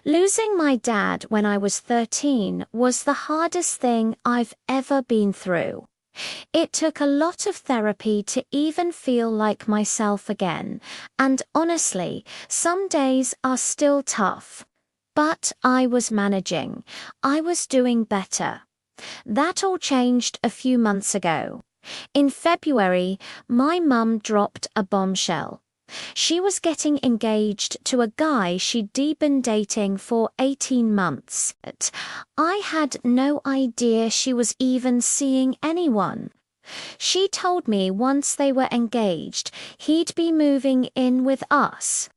Losing my dad when I was 13 was the hardest thing I've ever been through. It took a lot of therapy to even feel like myself again, and honestly, some days are still tough. But I was managing. I was doing better. That all changed a few months ago. In February, my mum dropped a bombshell. She was getting engaged to a guy she'd been dating for 18 months. I had no idea she was even seeing anyone. She told me once they were engaged, he'd be moving in with us.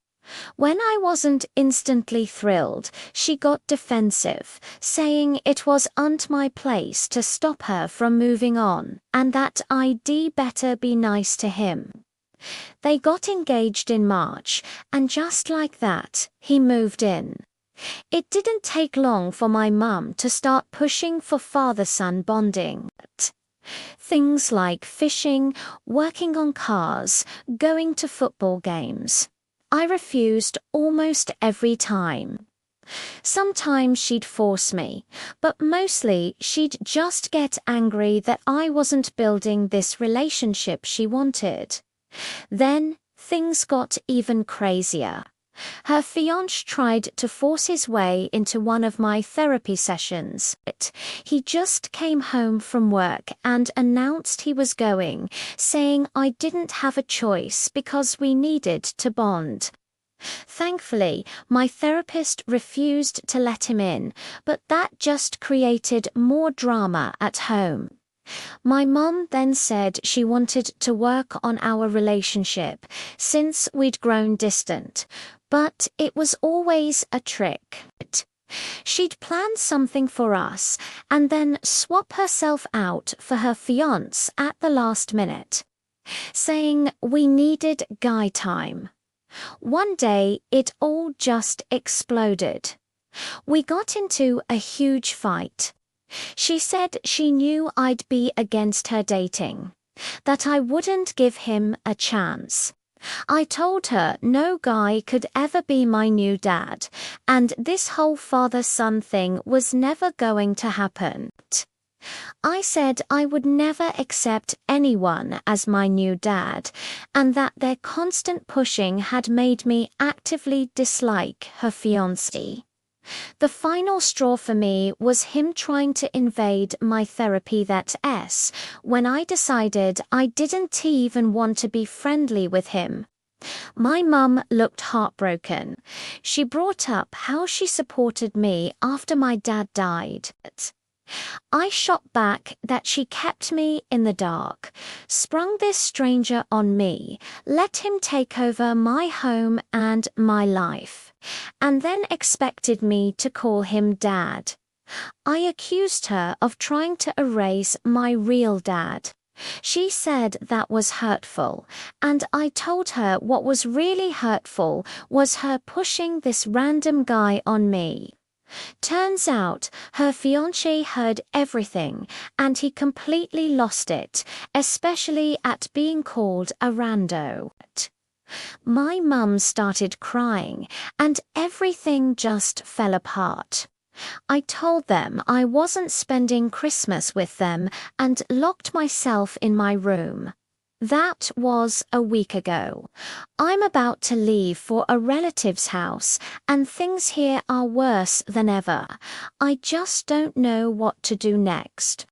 When I wasn't instantly thrilled, she got defensive, saying it wasn't my place to stop her from moving on, and that I'd better be nice to him. They got engaged in March, and just like that, he moved in. It didn't take long for my mum to start pushing for father-son bonding. Things like fishing, working on cars, going to football games. I refused almost every time. Sometimes she'd force me, but mostly she'd just get angry that I wasn't building this relationship she wanted. Then things got even crazier. Her fiancé tried to force his way into one of my therapy sessions. He just came home from work and announced he was going, saying I didn't have a choice because we needed to bond. Thankfully, my therapist refused to let him in, but that just created more drama at home. My mum then said she wanted to work on our relationship since we'd grown distant, but it was always a trick. She'd plan something for us and then swap herself out for her fiancé at the last minute, saying we needed guy time. One day, it all just exploded. We got into a huge fight. She said she knew I'd be against her dating, that I wouldn't give him a chance. I told her no guy could ever be my new dad, and this whole father-son thing was never going to happen. I said I would never accept anyone as my new dad, and that their constant pushing had made me actively dislike her fiancé. The final straw for me was him trying to invade my therapy when I decided I didn't even want to be friendly with him. My mum looked heartbroken. She brought up how she supported me after my dad died. I shot back that she kept me in the dark, sprung this stranger on me, let him take over my home and my life, and then expected me to call him dad. I accused her of trying to erase my real dad. She said that was hurtful, and I told her what was really hurtful was her pushing this random guy on me. Turns out her fiancé heard everything and he completely lost it, especially at being called a rando. My mum started crying and everything just fell apart. I told them I wasn't spending Christmas with them and locked myself in my room. That was a week ago. I'm about to leave for a relative's house, and things here are worse than ever. I just don't know what to do next.